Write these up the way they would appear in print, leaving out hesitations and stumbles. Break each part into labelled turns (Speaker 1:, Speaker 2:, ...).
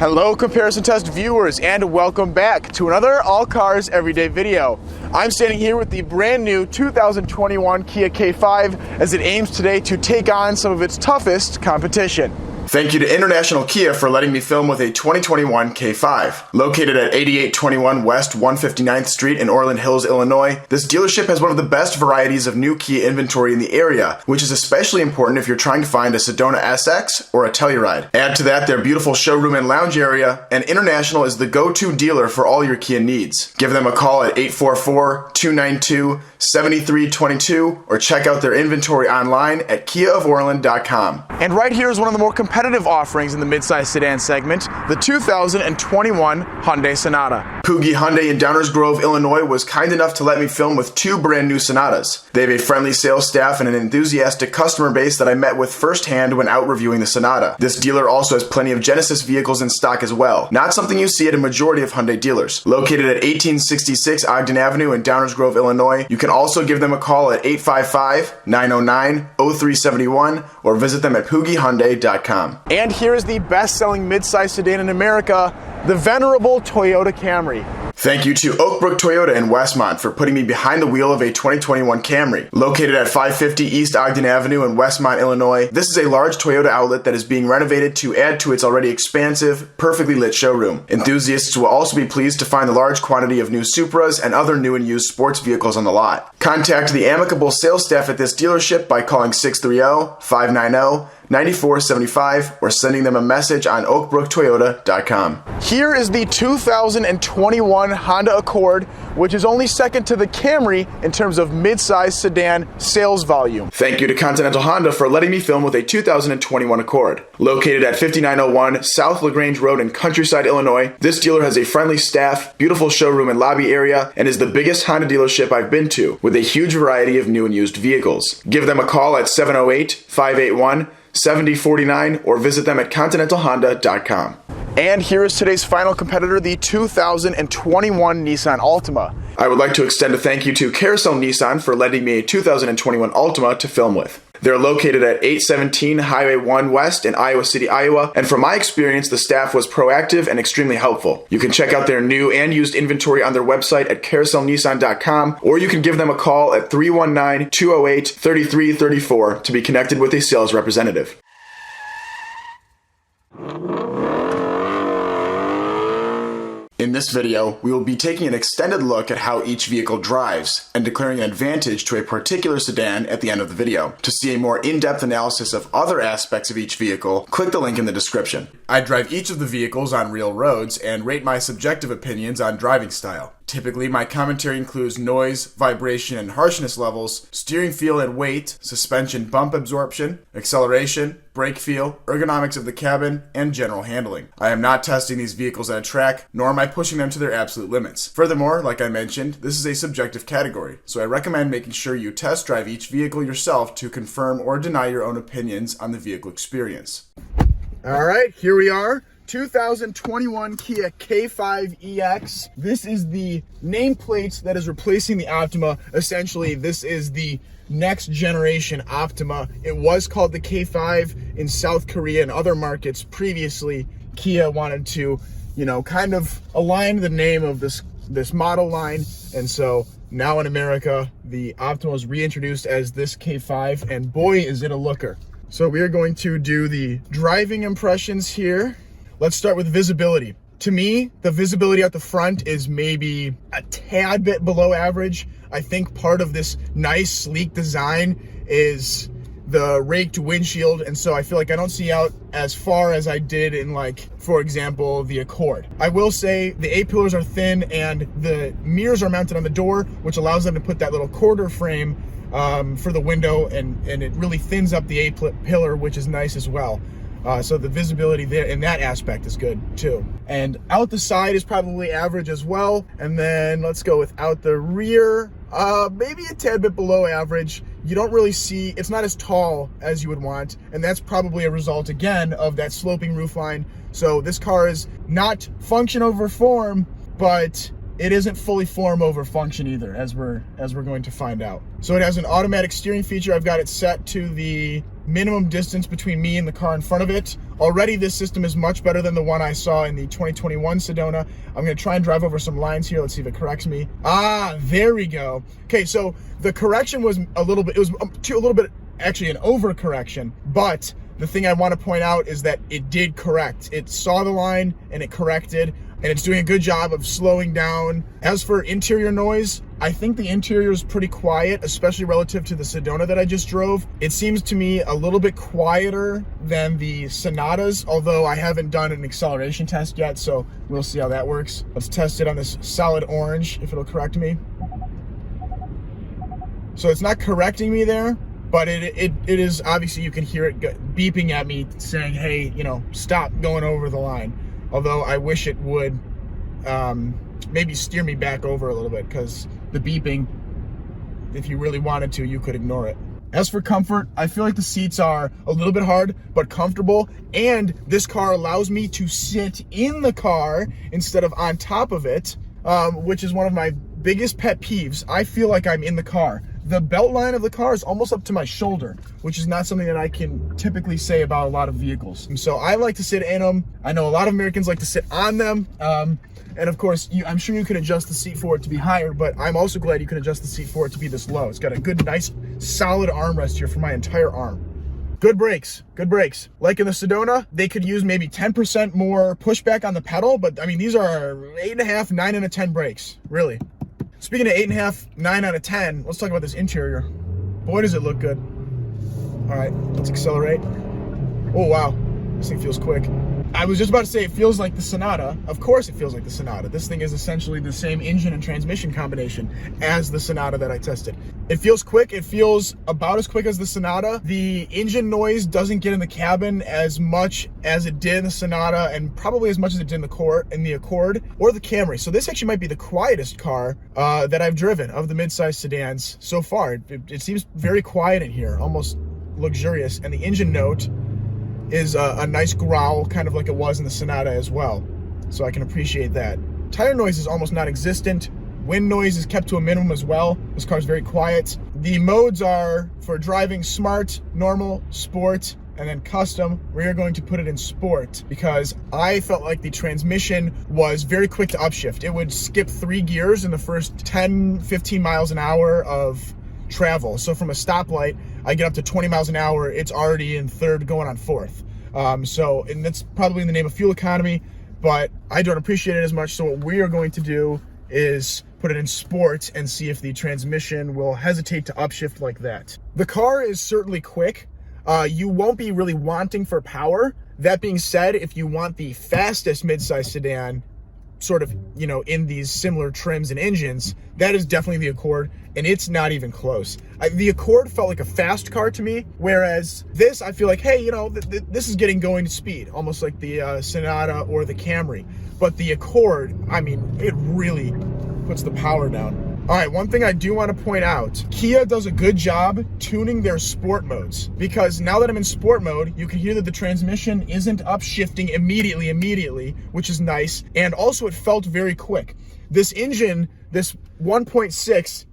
Speaker 1: Hello comparison test viewers, and welcome back to another All Cars Everyday video. I'm standing here with the brand new 2021 Kia K5 as it aims today to take on some of its toughest competition.
Speaker 2: Thank you to International Kia for letting me film with a 2021 K5. Located at 8821 West 159th Street in Orland Hills, Illinois, this dealership has one of the best varieties of new Kia inventory in the area, which is especially important if you're trying to find a Sedona SX or a Telluride. Add to that their beautiful showroom and lounge area, and International is the go-to dealer for all your Kia needs. Give them a call at 844-292-7322 or check out their inventory online at kiaoforland.com.
Speaker 1: And right here is one of the more competitive offerings in the midsize sedan segment, the 2021 Hyundai Sonata.
Speaker 2: Poogie Hyundai in Downers Grove, Illinois was kind enough to let me film with two brand new Sonatas. They have a friendly sales staff and an enthusiastic customer base that I met with firsthand when out reviewing the Sonata. This dealer also has plenty of Genesis vehicles in stock as well, not something you see at a majority of Hyundai dealers. Located at 1866 Ogden Avenue in Downers Grove, Illinois, you can also give them a call at 855-909-0371 or visit them at poogiehyundai.com.
Speaker 1: And here is the best-selling midsize sedan in America, the venerable Toyota Camry.
Speaker 2: Thank you to Oakbrook Toyota in Westmont for putting me behind the wheel of a 2021 Camry. Located at 550 East Ogden Avenue in Westmont, Illinois, this is a large Toyota outlet that is being renovated to add to its already expansive, perfectly lit showroom. Enthusiasts will also be pleased to find the large quantity of new Supras and other new and used sports vehicles on the lot. Contact the amicable sales staff at this dealership by calling 630-590-9475 or sending them a message on oakbrooktoyota.com.
Speaker 1: Here is the 2021 Honda Accord, which is only second to the Camry in terms of midsize sedan sales volume.
Speaker 2: Thank you to Continental Honda for letting me film with a 2021 Accord. Located at 5901 South LaGrange Road in Countryside, Illinois, this dealer has a friendly staff, beautiful showroom and lobby area, and is the biggest Honda dealership I've been to, with a huge variety of new and used vehicles. Give them a call at 708-581-7049 or visit them at continentalhonda.com.
Speaker 1: And here is today's final competitor, the 2021 Nissan Altima.
Speaker 2: I would like to extend a thank you to Carousel Nissan for lending me a 2021 Altima to film with. They're located at 817 Highway 1 West in Iowa City, Iowa, and from my experience, the staff was proactive and extremely helpful. You can check out their new and used inventory on their website at carouselnissan.com, or you can give them a call at 319-208-3334 to be connected with a sales representative. In this video, we will be taking an extended look at how each vehicle drives and declaring an advantage to a particular sedan at the end of the video. To see a more in-depth analysis of other aspects of each vehicle, click the link in the description. I drive each of the vehicles on real roads and rate my subjective opinions on driving style. Typically, my commentary includes noise, vibration, and harshness levels, steering feel and weight, suspension bump absorption, acceleration, brake feel, ergonomics of the cabin, and general handling. I am not testing these vehicles at a track, nor am I pushing them to their absolute limits. Furthermore, like I mentioned, this is a subjective category, so I recommend making sure you test drive each vehicle yourself to confirm or deny your own opinions on the vehicle experience.
Speaker 1: All right, here we are. 2021 Kia K5 EX. This is the nameplate that is replacing the Optima. Essentially, this is the next generation Optima. It was called the K5 in South Korea and other markets previously. Kia wanted to, kind of align the name of this model line, and so now in America, the Optima was reintroduced as this K5, and boy, is it a looker. So we are going to do the driving impressions here. Let's start with visibility. To me, the visibility at the front is maybe a tad bit below average. I think part of this nice, sleek design is the raked windshield, and so I feel like I don't see out as far as I did in, for example, the Accord. I will say the A-pillars are thin and the mirrors are mounted on the door, which allows them to put that little quarter frame for the window, and it really thins up the A-pillar, which is nice as well. So the visibility there in that aspect is good too. And out the side is probably average as well. And then let's go with out the rear, maybe a tad bit below average. You don't really see, it's not as tall as you would want. And that's probably a result, again, of that sloping roofline. So this car is not function over form, but it isn't fully form over function either, as we're going to find out. So it has an automatic steering feature. I've got it set to the minimum distance between me and the car in front of it. Already this system is much better than the one I saw in the 2021 Sedona. I'm gonna try and drive over some lines here. Let's see if it corrects me. Ah, there we go. Okay, so the correction was a little bit, actually an overcorrection, but the thing I want to point out is that it did correct. It saw the line and it corrected, and it's doing a good job of slowing down. As for interior noise, I think the interior is pretty quiet, especially relative to the Sedona that I just drove. It seems to me a little bit quieter than the Sonatas, although I haven't done an acceleration test yet, so we'll see how that works. Let's test it on this solid orange, if it'll correct me. So it's not correcting me there, but it is, obviously you can hear it beeping at me saying, hey, you know, stop going over the line. Although I wish it would maybe steer me back over a little bit, because the beeping, if you really wanted to, you could ignore it. As for comfort, I feel like the seats are a little bit hard, but comfortable. And this car allows me to sit in the car instead of on top of it, which is one of my biggest pet peeves. I feel like I'm in the car. The belt line of the car is almost up to my shoulder, which is not something that I can typically say about a lot of vehicles. And so I like to sit in them. I know a lot of Americans like to sit on them. And of course, I'm sure you can adjust the seat for it to be higher, but I'm also glad you can adjust the seat for it to be this low. It's got a good, nice, solid armrest here for my entire arm. Good brakes, good brakes. Like in the Sedona, they could use maybe 10% more pushback on the pedal, but I mean, these are 8.5, 9 out of 10 brakes, really. Speaking of 8.5, 9 out of 10, let's talk about this interior. Boy, does it look good. All right, let's accelerate. Oh, wow, this thing feels quick. I was just about to say it feels like the Sonata. Of course it feels like the Sonata. This thing is essentially the same engine and transmission combination as the Sonata that I tested. It feels quick. It feels about as quick as the Sonata. The engine noise doesn't get in the cabin as much as it did in the Sonata, and probably as much as it did in the Accord or the Camry. So this actually might be the quietest car that I've driven of the midsize sedans so far. It seems very quiet in here, almost luxurious. And the engine note is a nice growl, kind of like it was in the Sonata as well. So I can appreciate that. Tire noise is almost non-existent. Wind noise is kept to a minimum as well. This car is very quiet. The modes are for driving smart, normal, sport, and then custom. We are going to put it in sport because I felt like the transmission was very quick to upshift. It would skip 3 gears in the first 10, 15 miles an hour of travel. So from a stoplight, I get up to 20 miles an hour, it's already in third going on fourth. And that's probably in the name of fuel economy, but I don't appreciate it as much. So what we are going to do is put it in sport and see if the transmission will hesitate to upshift like that. The car is certainly quick. You won't be really wanting for power. That being said, if you want the fastest midsize sedan, sort of, you know, in these similar trims and engines, that is definitely the Accord, and it's not even close. The Accord felt like a fast car to me, whereas this, I feel like, hey, you know, this is getting going to speed, almost like the Sonata or the Camry. But the Accord, I mean, it really puts the power down. All right, one thing I do want to point out, Kia does a good job tuning their sport modes, because now that I'm in sport mode, you can hear that the transmission isn't upshifting immediately, which is nice. And also it felt very quick. This engine, this 1.6,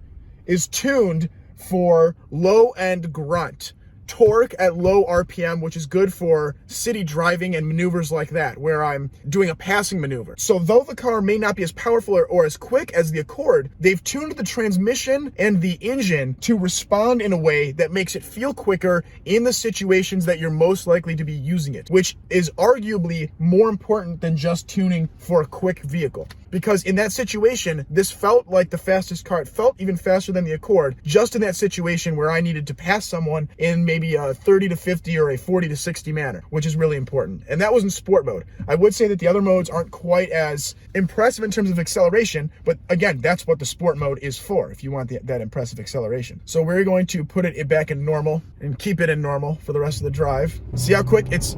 Speaker 1: is tuned for low-end grunt. Torque at low RPM, which is good for city driving and maneuvers like that, where I'm doing a passing maneuver. So though the car may not be as powerful or as quick as the Accord, they've tuned the transmission and the engine to respond in a way that makes it feel quicker in the situations that you're most likely to be using it, which is arguably more important than just tuning for a quick vehicle. Because in that situation, this felt like the fastest car. It felt even faster than the Accord, just in that situation where I needed to pass someone in maybe a 30 to 50 or a 40 to 60 manner, which is really important. And that was in sport mode. I would say that the other modes aren't quite as impressive in terms of acceleration, but again, that's what the sport mode is for, if you want that impressive acceleration. So we're going to put it back in normal and keep it in normal for the rest of the drive. See how quick it's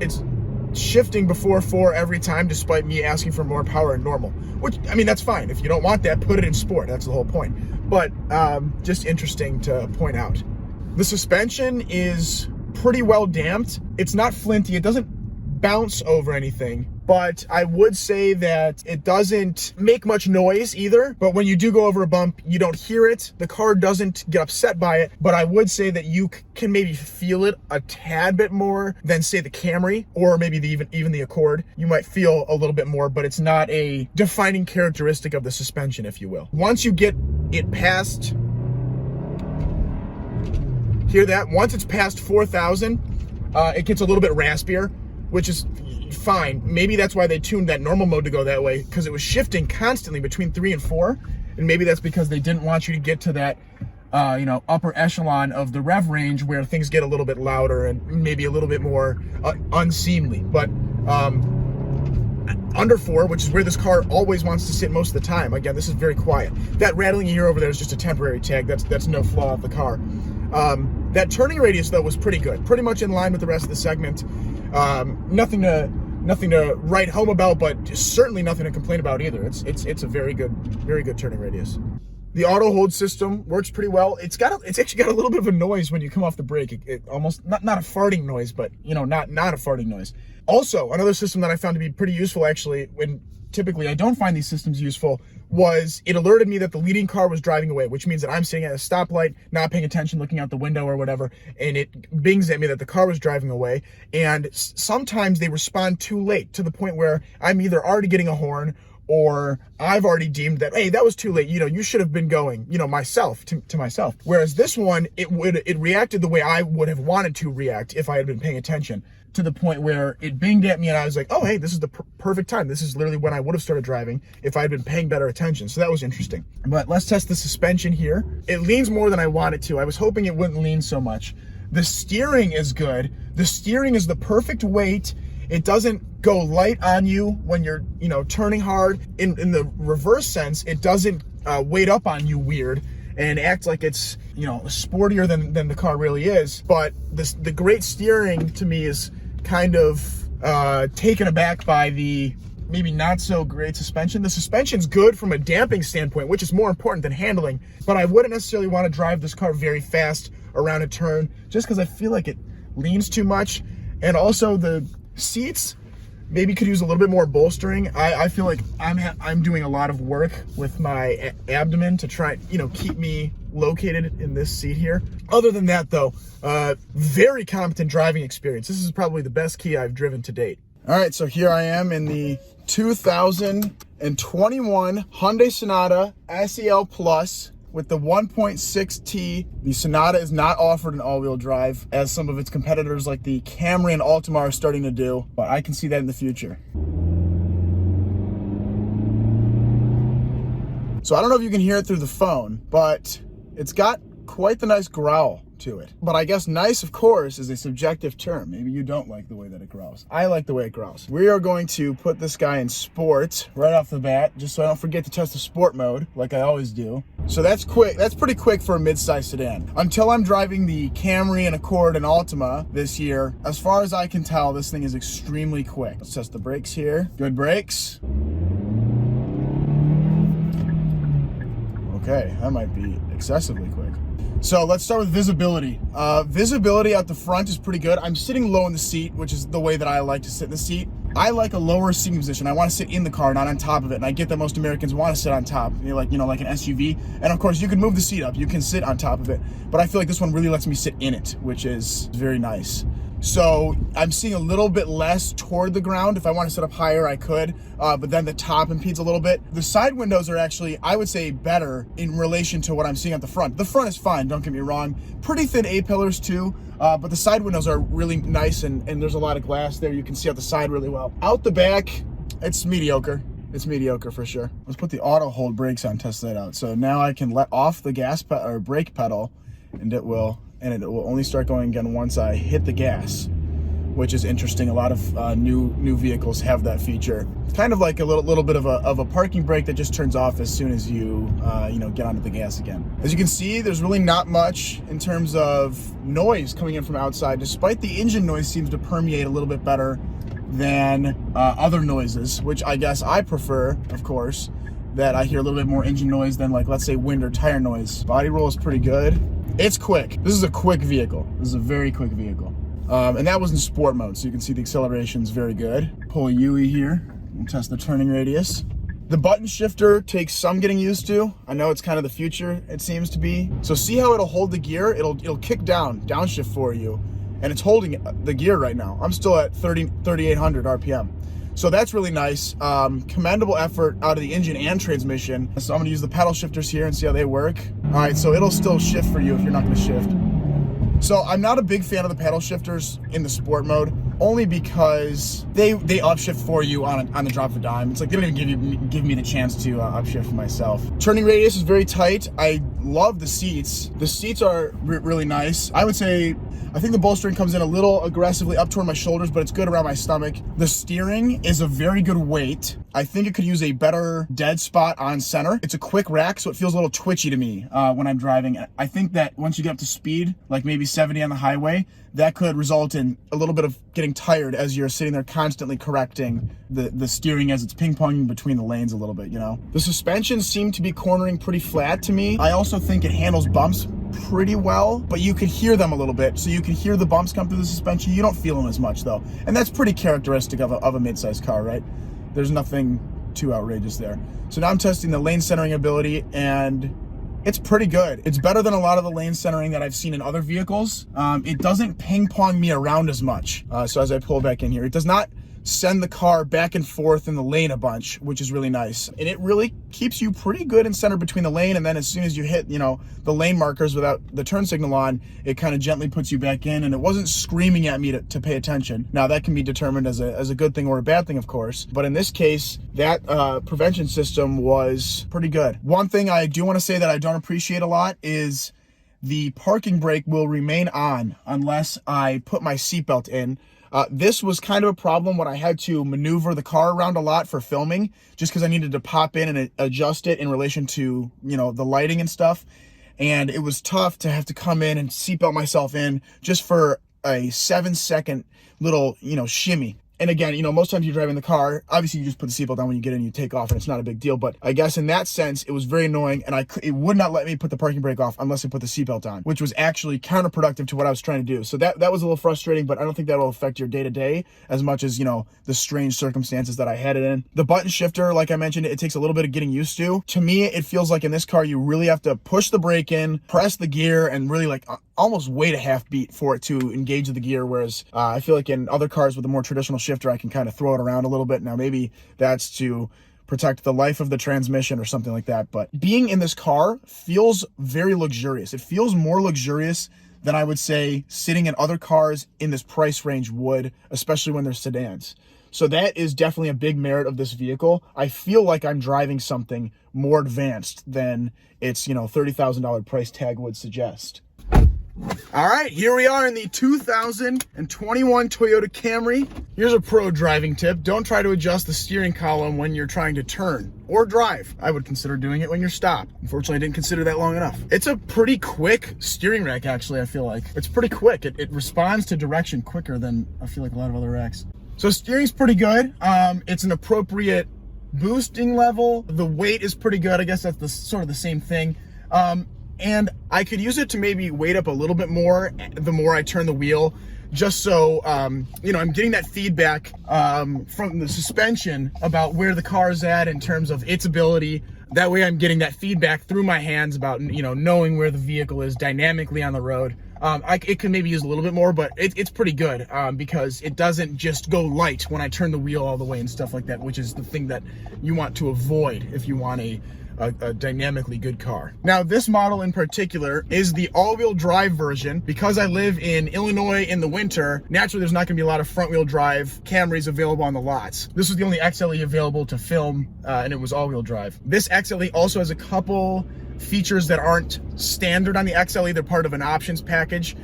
Speaker 1: shifting before 4 every time, despite me asking for more power in normal, which, I mean, that's fine. If you don't want that, put it in sport. That's the whole point. But just interesting to point out. The suspension is pretty well damped. It's not flinty. It doesn't bounce over anything. but I would say that it doesn't make much noise either. But when you do go over a bump, you don't hear it. The car doesn't get upset by it, but I would say that you can maybe feel it a tad bit more than, say, the Camry or maybe even the Accord. You might feel a little bit more, but it's not a defining characteristic of the suspension, if you will. Once you get it past, hear that? Once it's past 4,000, it gets a little bit raspier, which is fine. Maybe that's why they tuned that normal mode to go that way, because it was shifting constantly between 3 and 4, and maybe that's because they didn't want you to get to that upper echelon of the rev range where things get a little bit louder and maybe a little bit more unseemly. But under 4, which is where this car always wants to sit most of the time. Again, this is very quiet. That rattling you hear over there is just a temporary tag. That's no flaw of the car. That turning radius, though, was pretty good. Pretty much in line with the rest of the segment. Nothing to write home about, but certainly nothing to complain about either. It's a very good turning radius. The auto hold system works pretty well. It's actually got a little bit of a noise when you come off the brake. It almost not a farting noise, but not a farting noise. Also, another system that I found to be pretty useful, actually, when typically I don't find these systems useful, was it alerted me that the leading car was driving away, which means that I'm sitting at a stoplight, not paying attention, looking out the window or whatever, and it bings at me that the car was driving away. And sometimes they respond too late, to the point where I'm either already getting a horn or I've already deemed that, hey, that was too late. You should have been going, myself to myself. Whereas this one, it reacted the way I would have wanted to react if I had been paying attention, to the point where it binged at me and I was like, oh, hey, this is the perfect time. This is literally when I would have started driving if I had been paying better attention. So that was interesting. But let's test the suspension here. It leans more than I want it to. I was hoping it wouldn't lean so much. The steering is good. The steering is the perfect weight. It doesn't go light on you when you're, turning hard. In the reverse sense, it doesn't weight up on you weird and act like it's, sportier than the car really is. But the great steering to me is kind of taken aback by the maybe not so great suspension. The suspension's good from a damping standpoint, which is more important than handling, but I wouldn't necessarily want to drive this car very fast around a turn just because I feel like it leans too much. And also the seats maybe could use a little bit more bolstering. I feel like I'm doing a lot of work with my abdomen to try, keep me located in this seat here. Other than that, though, very competent driving experience. This is probably the best Kia I've driven to date. All right, so here I am in the 2021 Hyundai Sonata SEL Plus with the 1.6T. The Sonata is not offered an all-wheel drive, as some of its competitors like the Camry and Altima are starting to do, but I can see that in the future. So I don't know if you can hear it through the phone, but it's got quite the nice growl to it. But I guess nice, of course, is a subjective term. Maybe you don't like the way that it growls. I like the way it growls. We are going to put this guy in sport right off the bat, just so I don't forget to test the sport mode like I always do. So that's quick. That's pretty quick for a mid-size sedan. Until I'm driving the Camry and Accord and Altima this year, as far as I can tell, this thing is extremely quick. Let's test the brakes here. Good brakes. Okay, that might be excessively quick. So let's start with visibility. Visibility out the front is pretty good. I'm sitting low in the seat, which is the way that I like to sit in the seat. I like a lower seating position. I want to sit in the car, not on top of it. And I get that most Americans want to sit on top, like an SUV. And of course, you can move the seat up. You can sit on top of it. But I feel like this one really lets me sit in it, which is very nice. So I'm seeing a little bit less toward the ground. If I want to sit up higher, I could, but then the top impedes a little bit. The side windows are actually, I would say, better in relation to what I'm seeing at the front. The front is fine, don't get me wrong. Pretty thin A-pillars too, but the side windows are really nice, and there's a lot of glass there. You can see out the side really well. Out the back, it's mediocre. It's mediocre for sure. Let's put the auto hold brakes on, test that out. So now I can let off the brake pedal, and it will only start going again once I hit the gas, which is interesting. A lot of new vehicles have that feature. It's kind of like a little bit of a parking brake that just turns off as soon as you get onto the gas again. As you can see, there's really not much in terms of noise coming in from outside, despite the engine noise seems to permeate a little bit better than other noises, which I guess I prefer, of course, that I hear a little bit more engine noise than, like, let's say, wind or tire noise. Body roll is pretty good. It's quick. This is a quick vehicle. This is a very quick vehicle. And that was in sport mode, so you can see the acceleration is very good. Pull a UE here and test the turning radius. The button shifter takes some getting used to. I know it's kind of the future, it seems to be. So see how it'll hold the gear? It'll kick downshift for you, and it's holding the gear right now. I'm still at 3,800 RPM. So that's really nice. Commendable effort out of the engine and transmission. So I'm gonna use the pedal shifters here and see how they work. All right, so it'll still shift for you if you're not gonna shift. So I'm not a big fan of the paddle shifters in the sport mode, only because they upshift for you on the drop of a dime. It's like they don't even give me the chance to upshift myself. Turning radius is very tight. I love the seats. The seats are really nice. I would say, I think the bolstering comes in a little aggressively up toward my shoulders, but it's good around my stomach. The steering is a very good weight. I think it could use a better dead spot on center. It's a quick rack, so it feels a little twitchy to me when I'm driving. I think that once you get up to speed, like maybe 70 on the highway, that could result in a little bit of getting tired as you're sitting there constantly correcting the steering as it's ping-ponging between the lanes a little bit, you know? The suspension seemed to be cornering pretty flat to me. I also think it handles bumps pretty well, but you could hear them a little bit. So you can hear the bumps come through the suspension. You don't feel them as much though. And that's pretty characteristic of a mid-size car, right? There's nothing too outrageous there. So now I'm testing the lane centering ability, and it's pretty good. It's better than a lot of the lane centering that I've seen in other vehicles. It doesn't ping pong me around as much. So as I pull back in here, it does not send the car back and forth in the lane a bunch, which is really nice. And it really keeps you pretty good in center between the lane, and then as soon as you hit, you know, the lane markers without the turn signal on, it kind of gently puts you back in, and it wasn't screaming at me to pay attention. Now that can be determined as a good thing or a bad thing, of course, but in this case, that prevention system was pretty good. One thing I do want to say that I don't appreciate a lot is the parking brake will remain on unless I put my seatbelt in. This was kind of a problem when I had to maneuver the car around a lot for filming, just because I needed to pop in and adjust it in relation to, you know, the lighting and stuff. And it was tough to have to come in and seatbelt myself in just for a 7-second little, you know, shimmy. And again, you know, most times you're driving the car, obviously you just put the seatbelt on when you get in, you take off, and it's not a big deal. But I guess in that sense, it was very annoying, and it would not let me put the parking brake off unless I put the seatbelt on, which was actually counterproductive to what I was trying to do. So that was a little frustrating, but I don't think that will affect your day-to-day as much as, you know, the strange circumstances that I had it in. The button shifter, like I mentioned, it takes a little bit of getting used to. To me, it feels like in this car, you really have to push the brake in, press the gear, and really like almost wait a half beat for it to engage the gear. Whereas I feel like in other cars with a more traditional shifter, I can kind of throw it around a little bit. Now, maybe that's to protect the life of the transmission or something like that. But being in this car feels very luxurious. It feels more luxurious than I would say sitting in other cars in this price range would, especially when they're sedans. So that is definitely a big merit of this vehicle. I feel like I'm driving something more advanced than its, you know, $30,000 price tag would suggest. All right, here we are in the 2021 Toyota Camry. Here's a pro driving tip. Don't try to adjust the steering column when you're trying to turn or drive. I would consider doing it when you're stopped. Unfortunately, I didn't consider that long enough. It's a pretty quick steering rack, actually, I feel like. It's pretty quick. It responds to direction quicker than I feel like a lot of other racks. So steering's pretty good. It's an appropriate boosting level. The weight is pretty good. I guess that's sort of the same thing. And I could use it to maybe weight up a little bit more the more I turn the wheel, just so, you know, I'm getting that feedback from the suspension about where the car is at in terms of its ability. That way I'm getting that feedback through my hands about, you know, knowing where the vehicle is dynamically on the road. It can maybe use a little bit more, but it's pretty good because it doesn't just go light when I turn the wheel all the way and stuff like that, which is the thing that you want to avoid if you want a dynamically good car. Now, this model in particular is the all-wheel drive version. Because I live in Illinois in the winter, naturally there's not going to be a lot of front-wheel drive Camrys available on the lots. This was the only XLE available to film, and it was all-wheel drive. This XLE also has a couple features that aren't standard on the XLE. They're part of an options package,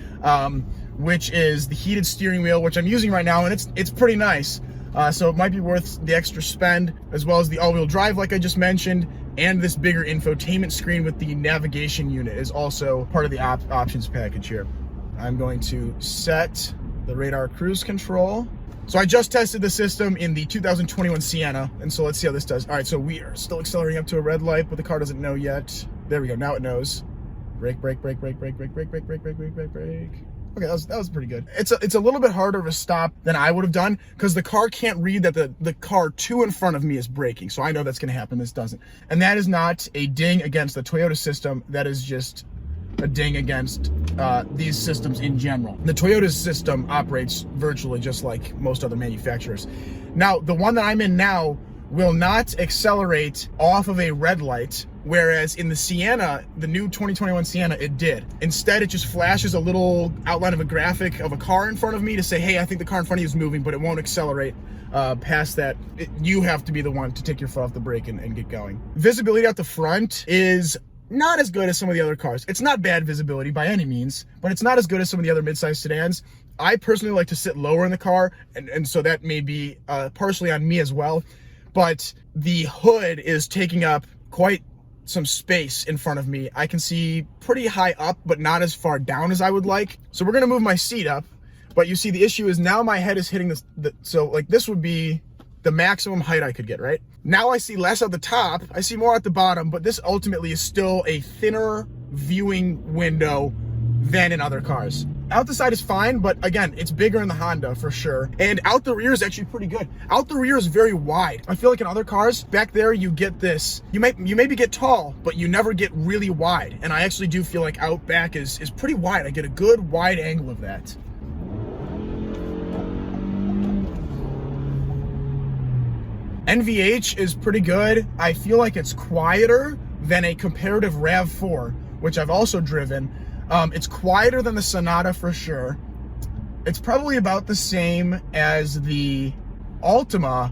Speaker 1: which is the heated steering wheel, which I'm using right now, and it's pretty nice. So it might be worth the extra spend, as well as the all-wheel drive, like I just mentioned, and this bigger infotainment screen with the navigation unit is also part of the options package here. I'm going to set the radar cruise control. So I just tested the system in the 2021 Sienna, and so let's see how this does. All right, so we are still accelerating up to a red light, but the car doesn't know yet. There we go, now it knows. Brake, brake, brake, brake, brake, brake, brake, brake, brake, brake, brake, brake, brake. Okay, that was pretty good. It's a little bit harder of a stop than I would have done because the car can't read that the car two in front of me is braking. So I know that's going to happen. This doesn't. And that is not a ding against the Toyota system. That is just a ding against these systems in general. The Toyota system operates virtually just like most other manufacturers. Now, the one that I'm in now will not accelerate off of a red light, whereas in the Sienna, the new 2021 Sienna, it did. Instead, it just flashes a little outline of a graphic of a car in front of me to say, hey, I think the car in front of you is moving, but it won't accelerate past that. You have to be the one to take your foot off the brake and get going. Visibility out the front is not as good as some of the other cars. It's not bad visibility by any means, but it's not as good as some of the other midsize sedans. I personally like to sit lower in the car, and so that may be partially on me as well. But the hood is taking up quite some space in front of me. I can see pretty high up, but not as far down as I would like. So we're gonna move my seat up, but you see the issue is now my head is hitting so like this would be the maximum height I could get, right? Now I see less at the top, I see more at the bottom, but this ultimately is still a thinner viewing window than in other cars. Out the side is fine, but again, it's bigger in the Honda for sure. And out the rear is actually pretty good. Out the rear is very wide. I feel like in other cars, back there you get this, you maybe get tall, but you never get really wide. And I actually do feel like out back is pretty wide. I get a good wide angle of that. NVH is pretty good. I feel like it's quieter than a comparative RAV4, which I've also driven. It's quieter than the Sonata for sure. It's probably about the same as the Altima,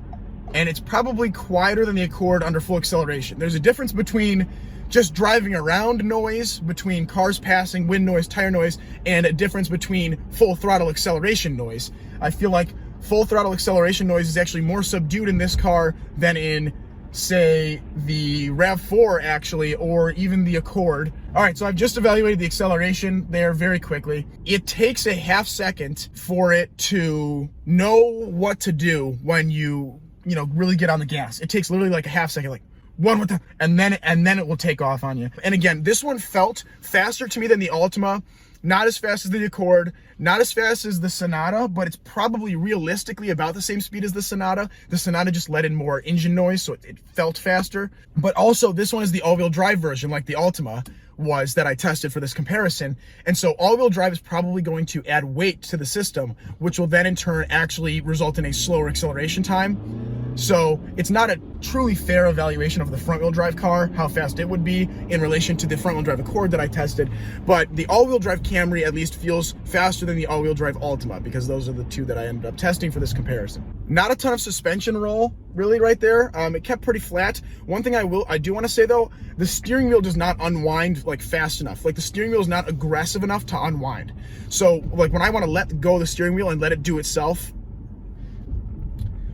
Speaker 1: and it's probably quieter than the Accord under full acceleration. There's a difference between just driving around noise, between cars passing, wind noise, tire noise, and a difference between full throttle acceleration noise. I feel like full throttle acceleration noise is actually more subdued in this car than in, say, the RAV4 actually, or even the Accord. All right, so I've just evaluated the acceleration there very quickly. It takes a half second for it to know what to do when you really get on the gas. It takes literally like a half second, like one with the, and then it will take off on you. And again, this one felt faster to me than the Altima. Not as fast as the Accord, not as fast as the Sonata, but it's probably realistically about the same speed as the Sonata. The Sonata just let in more engine noise, so it felt faster. But also, this one is the all-wheel drive version, like the Altima was that I tested for this comparison. And so all-wheel drive is probably going to add weight to the system, which will then in turn actually result in a slower acceleration time. So it's not a truly fair evaluation of the front-wheel drive car, how fast it would be in relation to the front-wheel drive Accord that I tested. But the all-wheel drive Camry at least feels faster than the all-wheel drive Altima, because those are the two that I ended up testing for this comparison. Not a ton of suspension roll, really, right there. It kept pretty flat. One thing I do want to say though, the steering wheel does not unwind like fast enough. Like the steering wheel is not aggressive enough to unwind. So like when I want to let go of the steering wheel and let it do itself,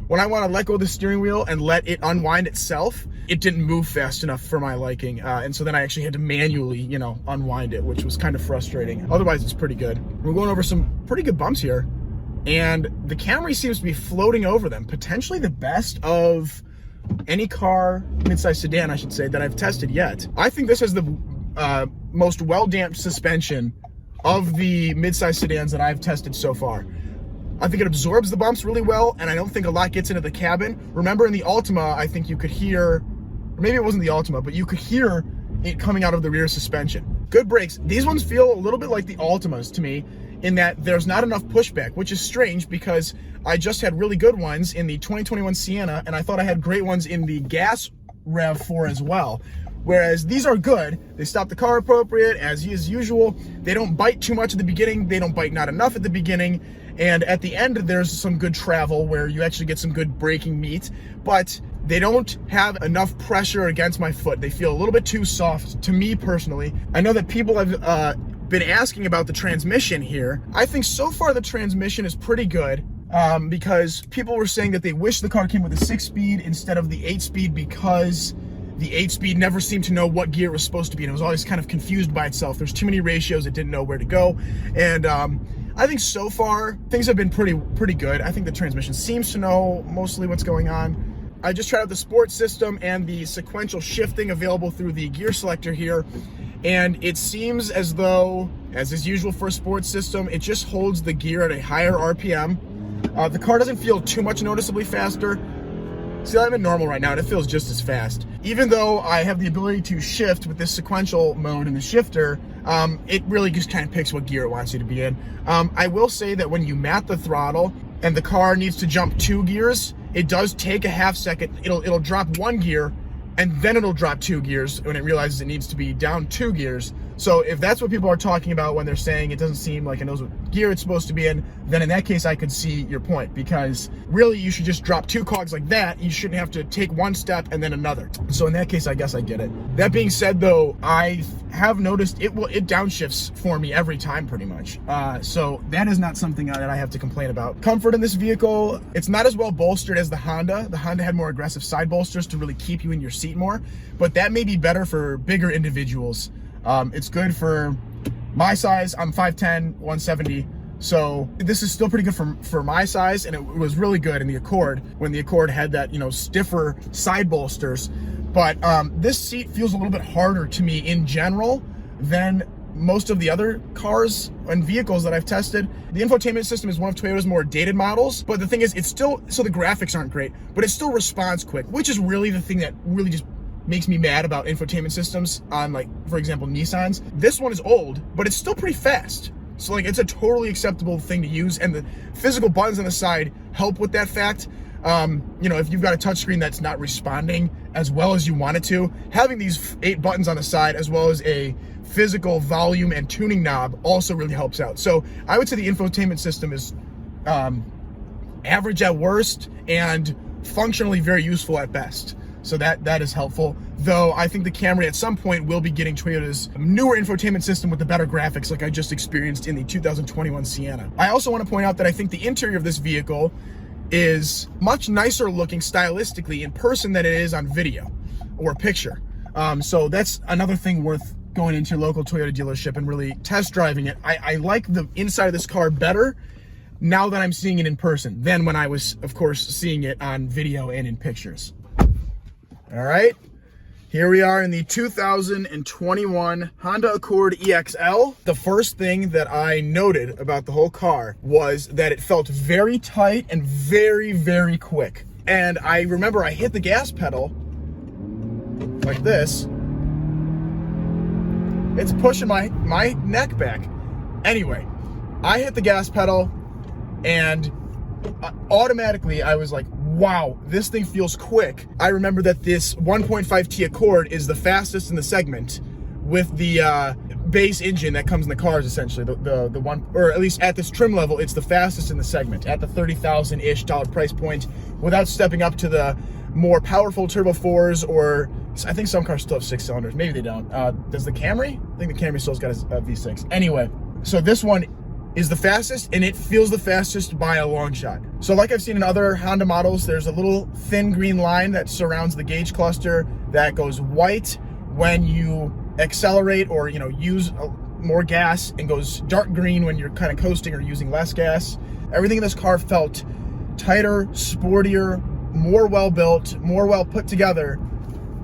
Speaker 1: when I want to let go of the steering wheel and let it unwind itself, it didn't move fast enough for my liking. And so then I actually had to manually, unwind it, which was kind of frustrating. Otherwise, it's pretty good. We're going over some pretty good bumps here. And the Camry seems to be floating over them. Potentially the best of any car, midsize sedan, I should say, that I've tested yet. I think this has the most well-damped suspension of the midsize sedans that I've tested so far. I think it absorbs the bumps really well, and I don't think a lot gets into the cabin. Remember in the Altima, I think you could hear, or maybe it wasn't the Altima, but you could hear it coming out of the rear suspension. Good brakes. These ones feel a little bit like the Altimas to me, in that there's not enough pushback, which is strange because I just had really good ones in the 2021 Sienna, and I thought I had great ones in the gas RAV4 as well. Whereas these are good. They stop the car appropriate, as usual. They don't bite too much at the beginning. They don't bite not enough at the beginning. And at the end, there's some good travel where you actually get some good braking meat, but they don't have enough pressure against my foot. They feel a little bit too soft to me personally. I know that people have been asking about the transmission here. I think so far the transmission is pretty good because people were saying that they wish the car came with a 6-speed instead of the 8-speed because the 8-speed never seemed to know what gear it was supposed to be, and it was always kind of confused by itself. There's too many ratios, it didn't know where to go. And I think so far things have been pretty good. I think the transmission seems to know mostly what's going on. I just tried out the sports system and the sequential shifting available through the gear selector here, and it seems as though As is usual for a sports system, it just holds the gear at a higher RPM. The car doesn't feel too much noticeably faster. See, I'm in normal right now, and it feels just as fast. Even though I have the ability to shift with this sequential mode in the shifter, it really just kind of picks what gear it wants you to be in. I will say that when you mat the throttle and the car needs to jump 2 gears, it does take a half second. It'll drop 1 gear, and then it'll drop 2 gears when it realizes it needs to be down 2 gears. So if that's what people are talking about when they're saying it doesn't seem like it knows what gear it's supposed to be in, then in that case I could see your point, because really you should just drop 2 cogs like that. You shouldn't have to take 1 step and then another. So in that case, I guess I get it. That being said though, I have noticed it downshifts for me every time pretty much. So that is not something that I have to complain about. Comfort in this vehicle, it's not as well bolstered as the Honda. The Honda had more aggressive side bolsters to really keep you in your seat more, but that may be better for bigger individuals. It's good for my size. I'm 5'10", 170. So this is still pretty good for my size, and it was really good in the Accord when the Accord had that, stiffer side bolsters. But this seat feels a little bit harder to me in general than most of the other cars and vehicles that I've tested. The infotainment system is one of Toyota's more dated models, but the thing is, it's still, so the graphics aren't great, but it still responds quick, which is really the thing that really just makes me mad about infotainment systems on, like, for example, Nissans. This one is old, but it's still pretty fast. So like, it's a totally acceptable thing to use, and the physical buttons on the side help with that fact. If you've got a touchscreen that's not responding as well as you want it to, having these 8 buttons on the side as well as a physical volume and tuning knob also really helps out. So I would say the infotainment system is average at worst and functionally very useful at best. So that is helpful. Though I think the Camry at some point will be getting Toyota's newer infotainment system with the better graphics like I just experienced in the 2021 Sienna. I also want to point out that I think the interior of this vehicle is much nicer looking stylistically in person than it is on video or picture. So that's another thing worth going into your local Toyota dealership and really test driving it. I like the inside of this car better now that I'm seeing it in person than when I was, of course, seeing it on video and in pictures. All right, here we are in the 2021 Honda Accord EXL. The first thing that I noted about the whole car was that it felt very tight and very, very quick. And I remember I hit the gas pedal like this. It's pushing my neck back. Anyway, I hit the gas pedal and automatically I was like, wow, this thing feels quick. I remember that this 1.5T Accord is the fastest in the segment with the base engine that comes in the cars, essentially. The one, or at least at this trim level, it's the fastest in the segment at the $30,000-ish price point, without stepping up to the more powerful Turbo 4s, or I think some cars still have 6 cylinders. Maybe they don't. Does the Camry? I think the Camry still's got a V6. Anyway, so this one is the fastest, and it feels the fastest by a long shot. So like I've seen in other Honda models, there's a little thin green line that surrounds the gauge cluster that goes white when you accelerate or use more gas, and goes dark green when you're kind of coasting or using less gas. Everything in this car felt tighter, sportier, more well-built, more well put together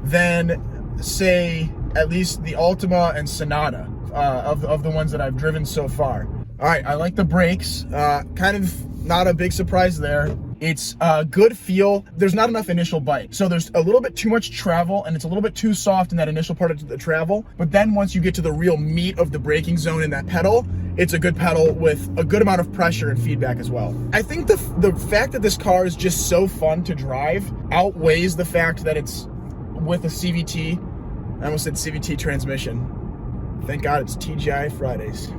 Speaker 1: than, say, at least the Altima and Sonata of the ones that I've driven so far. All right, I like the brakes. Kind of not a big surprise there. It's a good feel. There's not enough initial bite. So there's a little bit too much travel, and it's a little bit too soft in that initial part of the travel. But then once you get to the real meat of the braking zone in that pedal, it's a good pedal with a good amount of pressure and feedback as well. I think the fact that this car is just so fun to drive outweighs the fact that it's with a CVT. I almost said CVT transmission. Thank God it's TGI Fridays.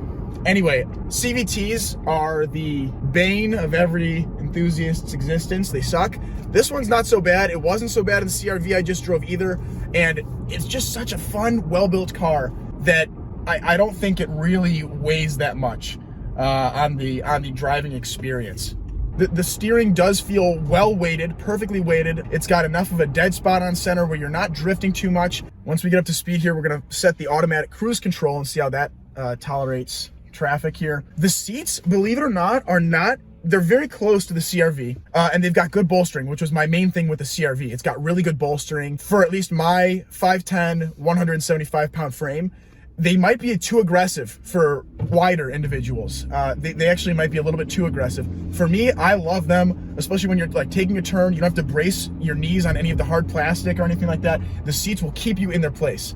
Speaker 1: Anyway, CVTs are the bane of every enthusiast's existence. They suck. This one's not so bad. It wasn't so bad in the CR-V I just drove either. And it's just such a fun, well-built car that I don't think it really weighs that much on the driving experience. The steering does feel well weighted, perfectly weighted. It's got enough of a dead spot on center where you're not drifting too much. Once we get up to speed here, we're gonna set the automatic cruise control and see how that tolerates traffic here. The seats, believe it or not, they're very close to the CR-V, and they've got good bolstering, which was my main thing with the CR-V. It's got really good bolstering for at least my 5'10", 175-pound frame. They might be too aggressive for wider individuals. They actually might be a little bit too aggressive. For me, I love them, especially when you're like taking a turn. You don't have to brace your knees on any of the hard plastic or anything like that. The seats will keep you in their place,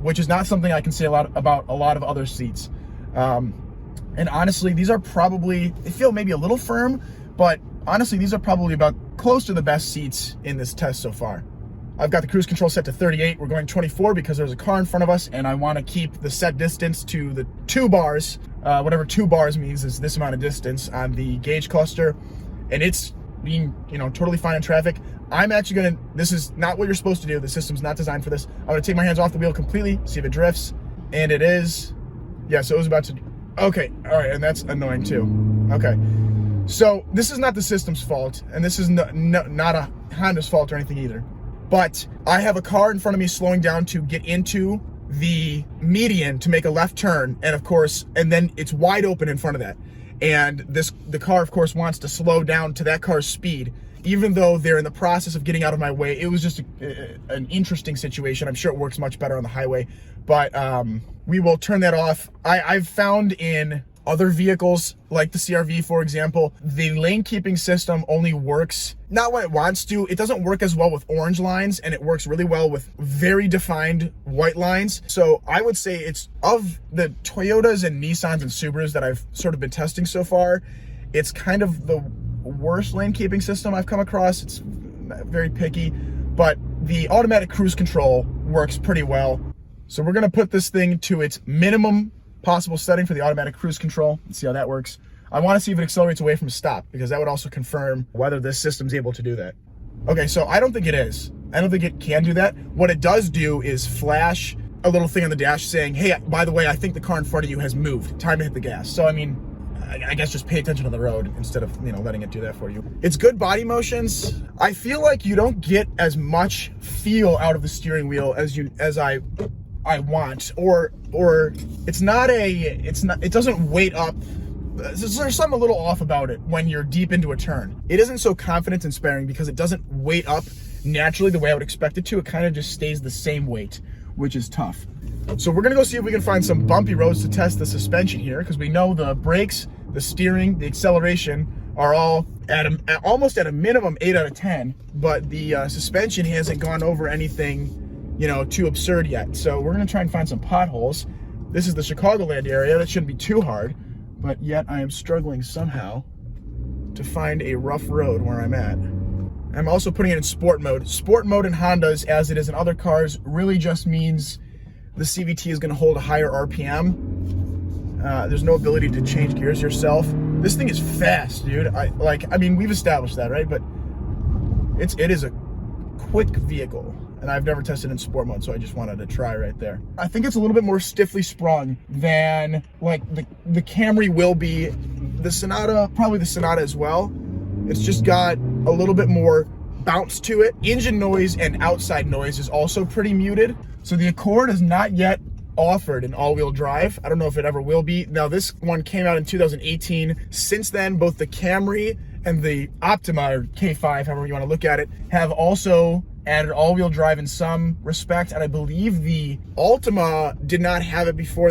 Speaker 1: which is not something I can say about a lot of other seats. And honestly, these are probably, they feel maybe a little firm, but honestly, these are probably about close to the best seats in this test so far. I've got the cruise control set to 38. We're going 24 because there's a car in front of us, and I want to keep the set distance to the 2 bars. Whatever 2 bars means is this amount of distance on the gauge cluster, and it's being, totally fine in traffic. I'm actually gonna, this is not what you're supposed to do. The system's not designed for this. I'm gonna take my hands off the wheel completely, see if it drifts, and it is, yeah, so it was about to, okay, all right, and that's annoying too. Okay, so this is not the system's fault, and this is not a Honda's fault or anything either. But I have a car in front of me slowing down to get into the median to make a left turn, and of course, and then it's wide open in front of that. And the car, of course, wants to slow down to that car's speed, even though they're in the process of getting out of my way. It was just an interesting situation. I'm sure it works much better on the highway, but we will turn that off. I've found in other vehicles, like the CR-V, for example, the lane keeping system only works, not when it wants to. It doesn't work as well with orange lines, and it works really well with very defined white lines. So I would say it's, of the Toyotas and Nissans and Subarus that I've sort of been testing so far, it's kind of the worst lane keeping system I've come across. It's very picky, but the automatic cruise control works pretty well. So we're gonna put this thing to its minimum possible setting for the automatic cruise control and see how that works. I want to see if it accelerates away from a stop, because that would also confirm whether this system's able to do that. Okay, so I don't think it is. I don't think it can do that. What it does do is flash a little thing on the dash saying, hey, by the way, I think the car in front of you has moved. Time to hit the gas. So, I mean, I guess just pay attention to the road instead of, letting it do that for you. It's good body motions. I feel like you don't get as much feel out of the steering wheel as I want, or it doesn't weight up. There's something a little off about it when you're deep into a turn. It isn't so confidence inspiring because it doesn't weight up naturally the way I would expect it to. It kind of just stays the same weight, which is tough. So we're gonna go see if we can find some bumpy roads to test the suspension here, because we know the brakes, the steering, the acceleration are all almost at a minimum 8 out of 10, but the suspension hasn't gone over anything too absurd yet. So we're gonna try and find some potholes. This is the Chicagoland area. That shouldn't be too hard, but yet I am struggling somehow to find a rough road where I'm at. I'm also putting it in sport mode. Sport mode in Hondas, as it is in other cars, really just means the CVT is gonna hold a higher RPM. There's no ability to change gears yourself. This thing is fast, dude. I mean, we've established that, right? But it is a quick vehicle. And I've never tested in sport mode, so I just wanted to try right there. I think it's a little bit more stiffly sprung than like the Camry will be. The Sonata, probably the Sonata as well. It's just got a little bit more bounce to it. Engine noise and outside noise is also pretty muted. So the Accord is not yet offered an all-wheel drive. I don't know if it ever will be. Now this one came out in 2018. Since then, both the Camry and the Optima, or K5, however you want to look at it, have also added all-wheel drive in some respect, and I believe the Altima did not have it before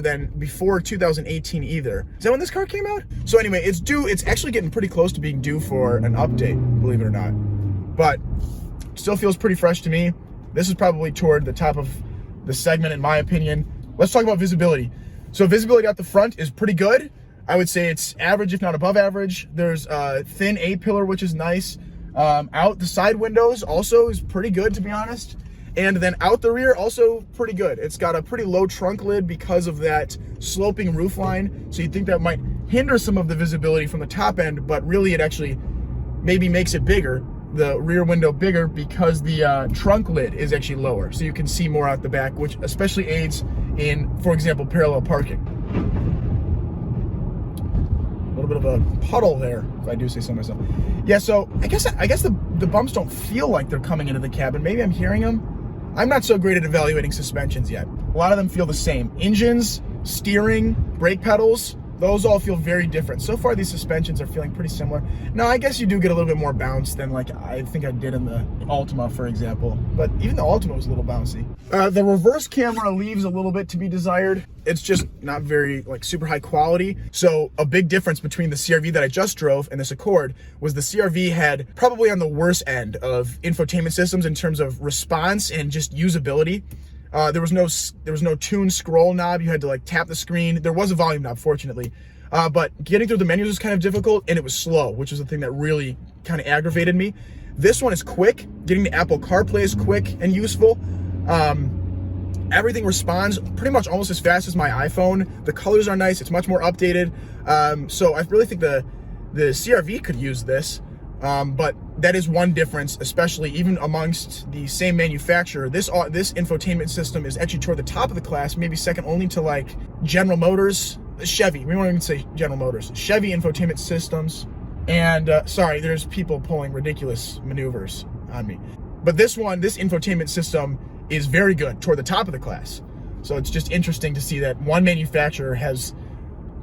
Speaker 1: 2018 either. Is that when this car came out? So anyway, it's actually getting pretty close to being due for an update, believe it or not. But still feels pretty fresh to me. This is probably toward the top of the segment in my opinion. Let's talk about visibility. So visibility out the front is pretty good. I would say it's average, if not above average. There's a thin A-pillar, which is nice. Out the side windows also is pretty good, to be honest. And then out the rear, also pretty good. It's got a pretty low trunk lid because of that sloping roof line. So you'd think that might hinder some of the visibility from the top end, but really it actually maybe makes it bigger, the rear window bigger, because the trunk lid is actually lower. So you can see more out the back, which especially aids in, for example, parallel parking. A little bit of a puddle there, if I do say so myself. Yeah, so I guess the bumps don't feel like they're coming into the cabin. Maybe I'm hearing them. I'm not so great at evaluating suspensions yet. A lot of them feel the same. Engines, steering, brake pedals, Those all feel very different. So far, these suspensions are feeling pretty similar. Now, I guess you do get a little bit more bounce than like I think I did in the Altima, for example. But even the Altima was a little bouncy. The reverse camera leaves a little bit to be desired. It's just not very like super high quality. So a big difference between the CR-V that I just drove and this Accord was the CR-V had probably on the worst end of infotainment systems in terms of response and just usability. There was no tune scroll knob. You had to like tap the screen. There was a volume knob, fortunately, but getting through the menus was kind of difficult, and it was slow, which is the thing that really kind of aggravated me. This one is quick. Getting the Apple CarPlay is quick and useful. Everything responds pretty much almost as fast as my iPhone. The colors are nice. It's much more updated. So I really think the CR-V could use this. But that is one difference, especially even amongst the same manufacturer. This infotainment system is actually toward the top of the class, maybe second only to like General Motors, Chevy. We won't even say General Motors. Chevy infotainment systems. And sorry, there's people pulling ridiculous maneuvers on me. But this infotainment system is very good, toward the top of the class. So it's just interesting to see that one manufacturer has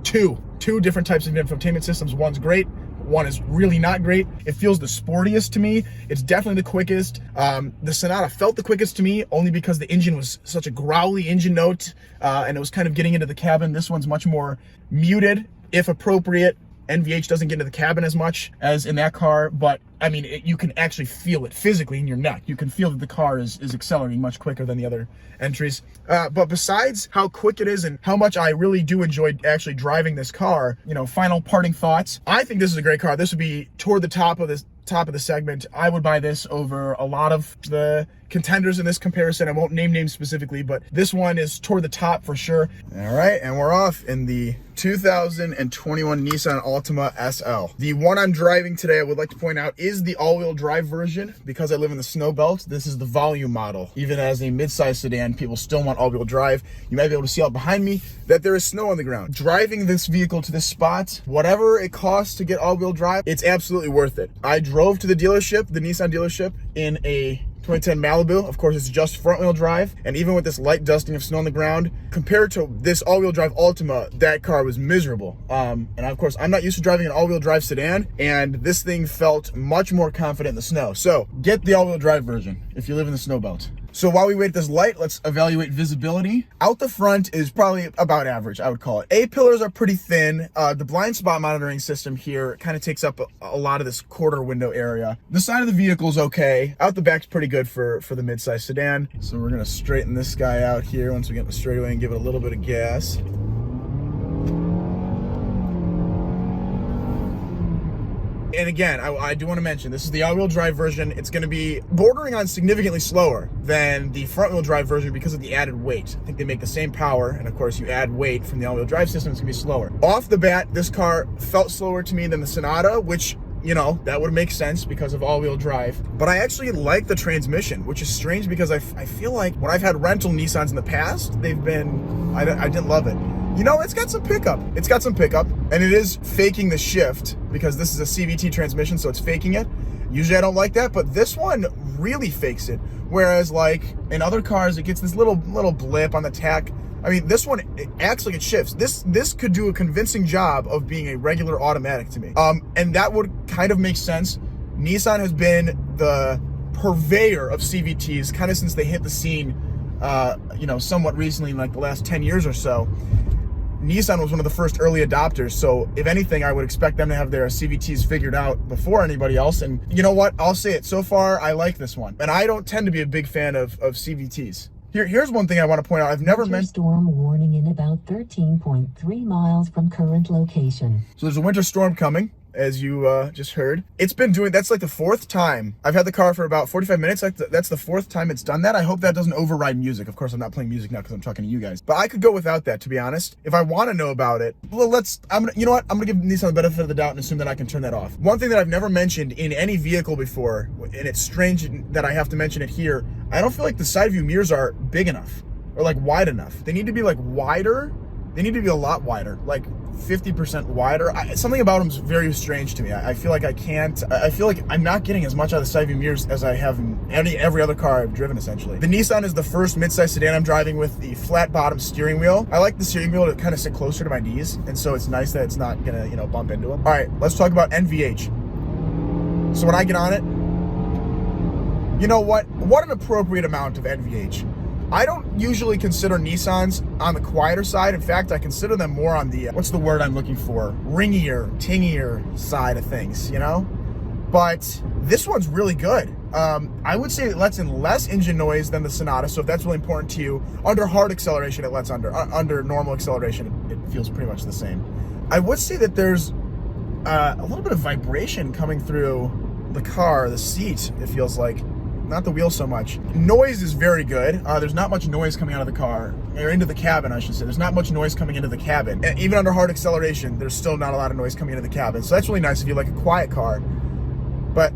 Speaker 1: two different types of infotainment systems. One's great, one is really not great. It feels the sportiest to me. It's definitely the quickest. The Sonata felt the quickest to me only because the engine was such a growly engine note, and it was kind of getting into the cabin. This one's much more muted, if appropriate. NVH doesn't get into the cabin as much as in that car, but I mean, you can actually feel it physically in your neck. You can feel that the car is accelerating much quicker than the other entries. But besides how quick it is and how much I really do enjoy actually driving this car, you know, final parting thoughts. I think this is a great car. This would be toward the top of the segment. I would buy this over a lot of the contenders in this comparison. I won't name names specifically, but this one is toward the top for sure. All right, and we're off in the 2021 Nissan Altima SL. The one I'm driving today, I would like to point out, is the all-wheel drive version. Because I live in the snow belt, this is the volume model. Even as a midsize sedan, people still want all-wheel drive. You might be able to see out behind me that there is snow on the ground. Driving this vehicle to this spot, whatever it costs to get all-wheel drive, it's absolutely worth it. I drove to the dealership, the Nissan dealership, in a 2010 Malibu. Of course, it's just front-wheel drive, and even with this light dusting of snow on the ground, compared to this all-wheel drive Altima, that car was miserable. And of course, I'm not used to driving an all-wheel drive sedan, and this thing felt much more confident in the snow. So get the all-wheel drive version if you live in the snow belt. So while we wait at this light, let's evaluate visibility. Out the front is probably about average, I would call it. A-pillars are pretty thin. The blind spot monitoring system here kind of takes up a lot of this quarter window area. The side of the vehicle is okay. Out the back's pretty good for the midsize sedan. So we're gonna straighten this guy out here once we get in the straightaway and give it a little bit of gas. And again, I do want to mention, this is the all-wheel drive version. It's going to be bordering on significantly slower than the front-wheel drive version because of the added weight. I think they make the same power, and of course, you add weight from the all-wheel drive system, it's going to be slower. Off the bat, this car felt slower to me than the Sonata, which, you know, that would make sense because of all-wheel drive. But I actually like the transmission, which is strange because I feel like when I've had rental Nissans in the past, they've been, I didn't love it. You know, it's got some pickup. It's got some pickup, and it is faking the shift because this is a CVT transmission, so it's faking it. Usually I don't like that, but this one really fakes it. Whereas like in other cars, it gets this little blip on the tach. I mean, this one, it acts like it shifts. This could do a convincing job of being a regular automatic to me. And that would kind of make sense. Nissan has been the purveyor of CVTs kind of since they hit the scene, you know, somewhat recently, in like the last 10 years or so. Nissan was one of the first early adopters, so if anything, I would expect them to have their CVTs figured out before anybody else. And you know what? I'll say it. So far, I like this one. And I don't tend to be a big fan of CVTs. Here's one thing I want to point out. I've never meant...
Speaker 3: Storm warning in about 13.3 miles from current location.
Speaker 1: So there's a winter storm coming, as you just heard. It's been doing, that's like the fourth time. I've had the car for about 45 minutes. That's the fourth time it's done that. I hope that doesn't override music. Of course, I'm not playing music now because I'm talking to you guys. But I could go without that, to be honest. If I want to know about it, well, you know what? I'm gonna give Nissan the benefit of the doubt and assume that I can turn that off. One thing that I've never mentioned in any vehicle before, and it's strange that I have to mention it here, I don't feel like the side view mirrors are big enough or like wide enough. They need to be like wider They need to be a lot wider, like 50% wider. Something about them is very strange to me. I feel like I feel like I'm not getting as much out of the side view mirrors as I have in every other car I've driven, essentially. The Nissan is the first midsize sedan I'm driving with the flat bottom steering wheel. I like the steering wheel to kind of sit closer to my knees, and so it's nice that it's not gonna, you know, bump into them. All right, let's talk about NVH. So when I get on it, you know what an appropriate amount of NVH. I don't usually consider Nissans on the quieter side. In fact, I consider them more on the, what's the word I'm looking for? Ringier, tingier side of things, you know? But this one's really good. I would say it lets in less engine noise than the Sonata, so if that's really important to you, under hard acceleration, it lets under normal acceleration, it feels pretty much the same. I would say that there's a little bit of vibration coming through the car, the seat, it feels like. Not the wheel so much. Noise is very good. There's not much noise coming out of the car, or into the cabin, I should say. There's not much noise coming into the cabin. And even under hard acceleration, there's still not a lot of noise coming into the cabin. So that's really nice if you like a quiet car. But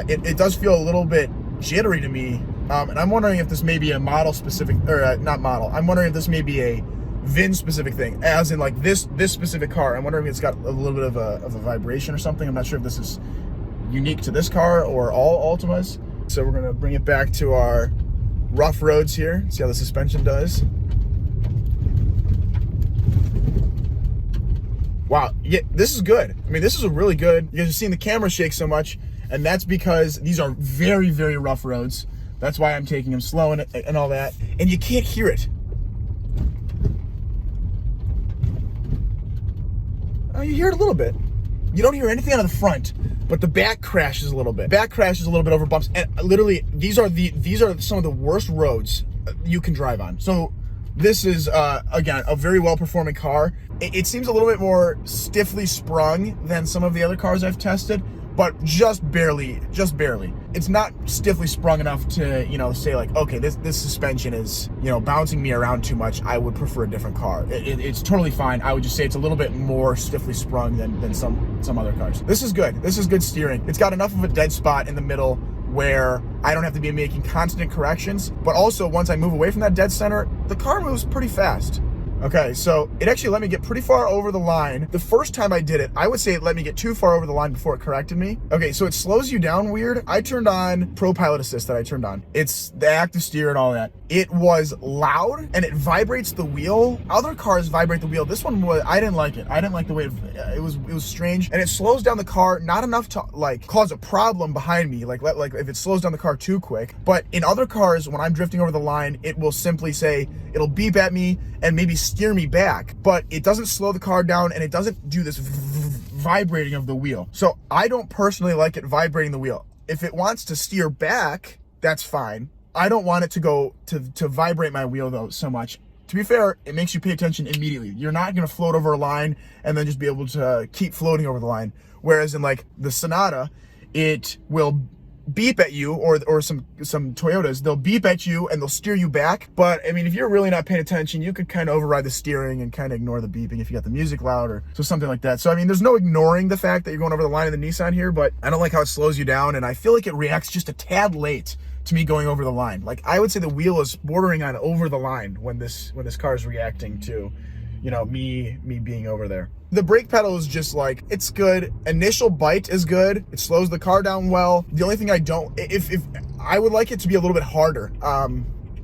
Speaker 1: it does feel a little bit jittery to me. And I'm wondering if this may be a model specific, or not model. I'm wondering if this may be a VIN specific thing, as in like this specific car. I'm wondering if it's got a little bit of a vibration or something. I'm not sure if this is unique to this car or all Altimas. So we're gonna bring it back to our rough roads here. See how the suspension does. Wow, yeah, this is good. I mean, this is a really good. You guys are seeing the camera shake so much, and that's because these are very, very rough roads. That's why I'm taking them slow and all that. And you can't hear it. Oh, you hear it a little bit. You don't hear anything out of the front, but the back crashes a little bit. Back crashes a little bit over bumps, and literally these are some of the worst roads you can drive on. So this is again a very well performing car. It seems a little bit more stiffly sprung than some of the other cars I've tested, but just barely. It's not stiffly sprung enough to, you know, say like, okay, this suspension is, you know, bouncing me around too much. I would prefer a different car. It's totally fine. I would just say it's a little bit more stiffly sprung than some other cars. This is good. This is good steering. It's got enough of a dead spot in the middle where I don't have to be making constant corrections, but also once I move away from that dead center, the car moves pretty fast. Okay, so it actually let me get pretty far over the line. The first time I did it, I would say it let me get too far over the line before it corrected me. Okay, so it slows you down weird. I turned on Pro Pilot Assist that I turned on. It's the active steer and all that. It was loud and it vibrates the wheel. Other cars vibrate the wheel. This one was, I didn't like it. I didn't like the way it was strange. And it slows down the car, not enough to like cause a problem behind me. Like if it slows down the car too quick. But in other cars, when I'm drifting over the line, it will simply say, it'll beep at me and maybe steer me back, but it doesn't slow the car down and it doesn't do this vibrating of the wheel. So I don't personally like it vibrating the wheel. If it wants to steer back, that's fine. I don't want it to go to vibrate my wheel though so much. To be fair, it makes you pay attention immediately. You're not gonna float over a line and then just be able to keep floating over the line. Whereas in like the Sonata, it will beep at you, or some Toyotas, they'll beep at you and they'll steer you back. But I mean, if you're really not paying attention, you could kind of override the steering and kind of ignore the beeping if you got the music loud or so something like that. So I mean, there's no ignoring the fact that you're going over the line in the Nissan here, but I don't like how it slows you down, and I feel like it reacts just a tad late to me going over the line. Like I would say the wheel is bordering on over the line when this car is reacting to, you know, me being over there. The brake pedal is just like, it's good. Initial bite is good. It slows the car down well. The only thing I don't, if I would like it to be a little bit harder.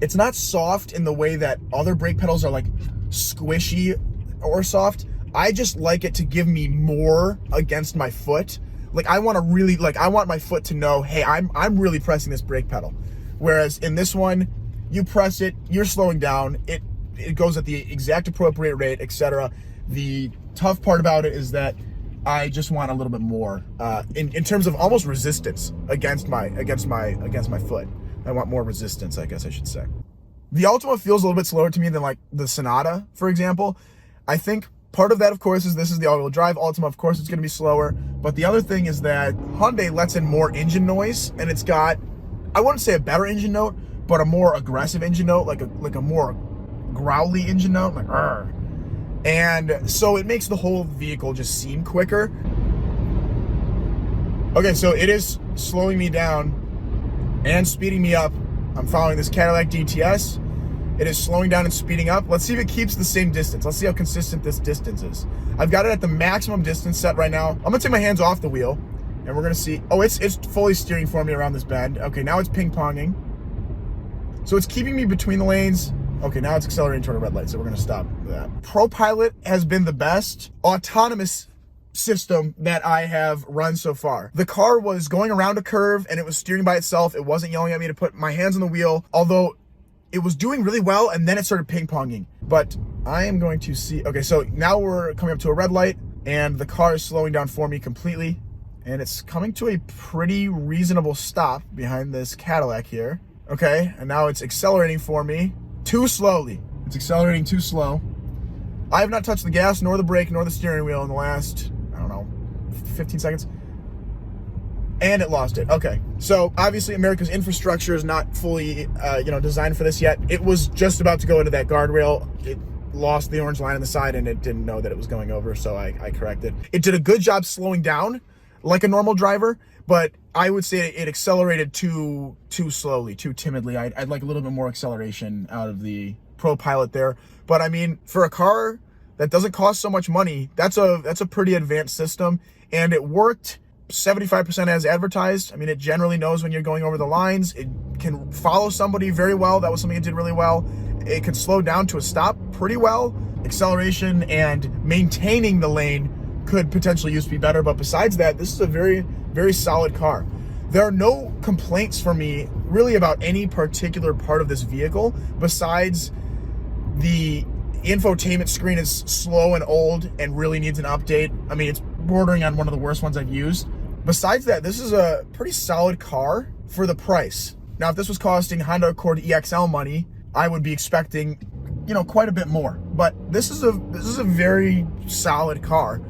Speaker 1: It's not soft in the way that other brake pedals are like squishy or soft. I just like it to give me more against my foot. Like I want my foot to know, hey, I'm really pressing this brake pedal. Whereas in this one, you press it, you're slowing down, it goes at the exact appropriate rate, etc. The tough part about it is that I just want a little bit more in terms of almost resistance against my foot. I want more resistance, I guess I should say. The Altima feels a little bit slower to me than like the Sonata, for example. I think part of that, of course, is this is the all-wheel drive Altima. Of course, it's going to be slower. But the other thing is that Hyundai lets in more engine noise, and it's got, I wouldn't say a better engine note, but a more aggressive engine note, like a more growly engine note, like "Arr." And so it makes the whole vehicle just seem quicker. Okay, so it is slowing me down and speeding me up. I'm following this Cadillac DTS, It is slowing down and speeding up. Let's see if it keeps the same distance. Let's see how consistent this distance is. I've got it at the maximum distance set right now. I'm gonna take my hands off the wheel and we're gonna see. Oh, it's fully steering for me around this bend. Okay, now it's ping-ponging. So it's keeping me between the lanes. Okay, now it's accelerating toward a red light, so we're gonna stop that. ProPilot has been the best autonomous system that I have run so far. The car was going around a curve and it was steering by itself. It wasn't yelling at me to put my hands on the wheel, although it was doing really well, and then it started ping-ponging. But I am going to see. Okay, so now we're coming up to a red light and the car is slowing down for me completely, and it's coming to a pretty reasonable stop behind this Cadillac here. Okay, and now it's accelerating for me too slowly. It's accelerating too slow. I have not touched the gas nor the brake nor the steering wheel in the last, I don't know, 15 seconds. And it lost it. Okay, so obviously America's infrastructure is not fully, designed for this yet. It was just about to go into that guardrail. It lost the orange line on the side and it didn't know that it was going over, so I corrected. It did a good job slowing down like a normal driver, but I would say it accelerated too slowly, too timidly. I'd like a little bit more acceleration out of the ProPilot there. But I mean, for a car that doesn't cost so much money, that's a pretty advanced system, and it worked 75% as advertised. I mean, it generally knows when you're going over the lines. It can follow somebody very well. That was something it did really well. It could slow down to a stop pretty well. Acceleration and maintaining the lane could potentially used to be better, but besides that, this is a very, very solid car. There are no complaints for me really about any particular part of this vehicle besides the infotainment screen is slow and old and really needs an update. I mean, it's bordering on one of the worst ones I've used. Besides that, this is a pretty solid car for the price. Now, if this was costing Honda Accord EXL money, I would be expecting, quite a bit more. But this is a very solid car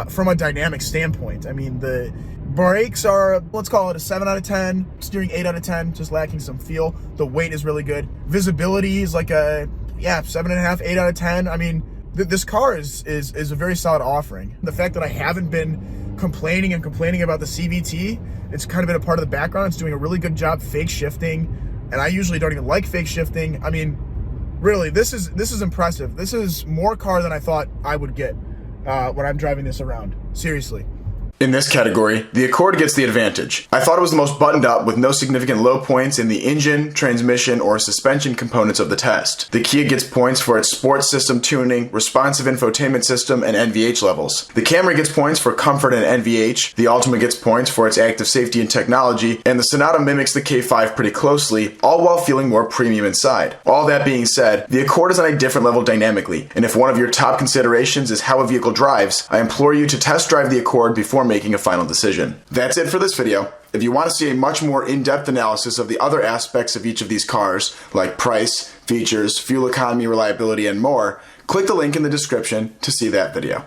Speaker 1: from a dynamic standpoint. I mean, the brakes are, let's call it a 7 out of 10, steering 8 out of 10, just lacking some feel. The weight is really good. Visibility is like a 7.5, 8 out of 10. I mean, this car is a very solid offering. The fact that I haven't been complaining about the CVT, it's kind of been a part of the background. It's doing a really good job fake shifting, and I usually don't even like fake shifting. I mean, really, this is impressive. This is more car than I thought I would get when I'm driving this around. Seriously.
Speaker 2: In this category, the Accord gets the advantage. I thought it was the most buttoned up with no significant low points in the engine, transmission, or suspension components of the test. The Kia gets points for its sports system tuning, responsive infotainment system, and NVH levels. The Camry gets points for comfort and NVH, the Altima gets points for its active safety and technology, and the Sonata mimics the K5 pretty closely, all while feeling more premium inside. All that being said, the Accord is on a different level dynamically, and if one of your top considerations is how a vehicle drives, I implore you to test drive the Accord before making a final decision. That's it for this video. If you want to see a much more in-depth analysis of the other aspects of each of these cars, like price, features, fuel economy, reliability, and more, click the link in the description to see that video.